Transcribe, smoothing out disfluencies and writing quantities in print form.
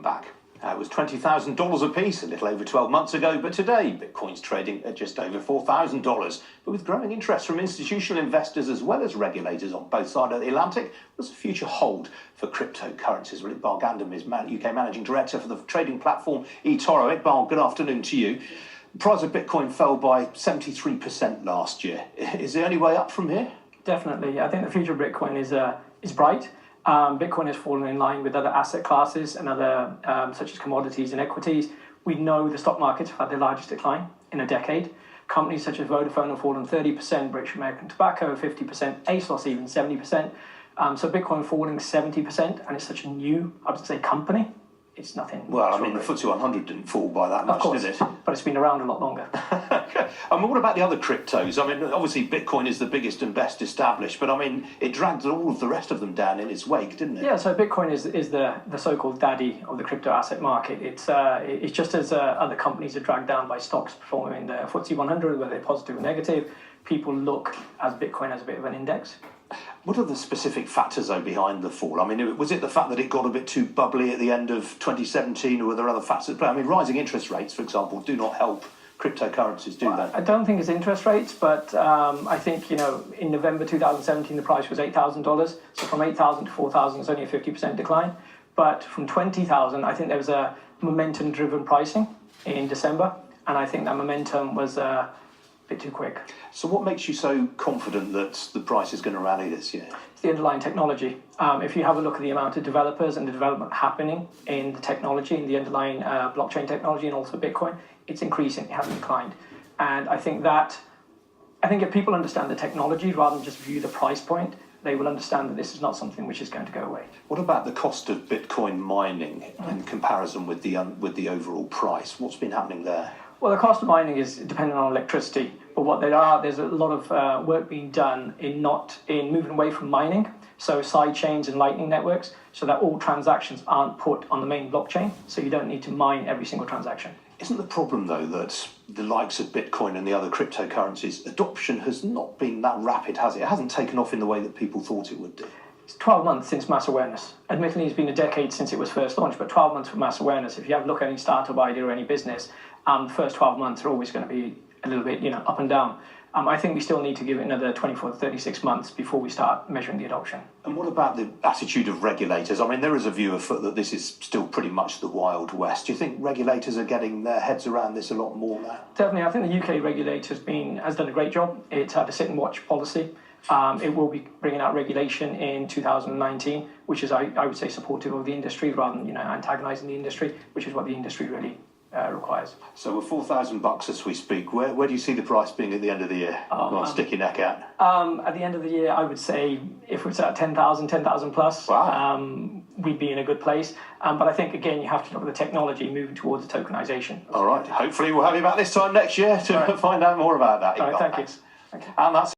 back. It was $20,000 a piece a little over 12 months ago, but today Bitcoin's trading at just over $4,000. But with growing interest from institutional investors as well as regulators on both sides of the Atlantic, what's the future hold for cryptocurrencies? Well, Iqbal Gandham is UK Managing Director for the trading platform eToro. Iqbal, good afternoon to you. The price of Bitcoin fell by 73% last year. Is there any way up from here? Definitely. I think the future of Bitcoin is bright. Bitcoin has fallen in line with other asset classes and other such as commodities and equities. We know the stock markets have had their largest decline in a decade. Companies such as Vodafone have fallen 30%, British American Tobacco 50%, ASOS even 70%. So Bitcoin falling 70%, and it's such a new, I would say, company. It's nothing. Well, I mean, the FTSE 100 didn't fall by that much, did it? But it's been around a lot longer. I mean, what about the other cryptos? I mean, obviously Bitcoin is the biggest and best established, but I mean, it dragged all of the rest of them down in its wake, didn't it? Yeah, so Bitcoin is the so-called daddy of the crypto asset market. It's just as other companies are dragged down by stocks performing in the FTSE 100, whether they're positive or negative, people look at Bitcoin as a bit of an index. What are the specific factors, though, behind the fall? I mean, was it the fact that it got a bit too bubbly at the end of 2017, or were there other factors at play? I mean, rising interest rates, for example, do not help cryptocurrencies, do they? I don't think it's interest rates, but I think, in November 2017, the price was $8,000. So from 8,000 to 4,000 is only a 50% decline. But from 20,000, I think there was a momentum-driven pricing in December. And I think that momentum was a bit too quick. So what makes you so confident that the price is going to rally this year? It's the underlying technology. If you have a look at the amount of developers and the development happening in the technology, in the underlying blockchain technology and also Bitcoin, it's increasing, it hasn't declined. And I think if people understand the technology rather than just view the price point, they will understand that this is not something which is going to go away. What about the cost of Bitcoin mining in comparison with the overall price? What's been happening there? Well, the cost of mining is dependent on electricity, but there's a lot of work being done in moving away from mining, so side chains and lightning networks, so that all transactions aren't put on the main blockchain, so you don't need to mine every single transaction. Isn't the problem, though, that the likes of Bitcoin and the other cryptocurrencies, adoption has not been that rapid, has it? It hasn't taken off in the way that people thought it would do. It's 12 months since mass awareness. Admittedly, it's been a decade since it was first launched, but 12 months for mass awareness. If you have a look at any startup idea or any business, the first 12 months are always going to be a little bit, up and down. I think we still need to give it another 24 to 36 months before we start measuring the adoption. And what about the attitude of regulators? I mean, there is a view afoot that this is still pretty much the Wild West. Do you think regulators are getting their heads around this a lot more now? Definitely. I think the UK regulator has done a great job. It's had a sit and watch policy. It will be bringing out regulation in 2019, which is, I would say, supportive of the industry rather than, antagonising the industry, which is what the industry really requires. So we're $4,000 as we speak. Where do you see the price being at the end of the year? Go on, stick your neck out. At the end of the year, I would say if it's at 10,000 plus, wow, we'd be in a good place. But I think, again, you have to look at the technology moving towards the tokenization. All right. Hopefully we'll have you back this time next year to find out more about that. All right, thank you. And that's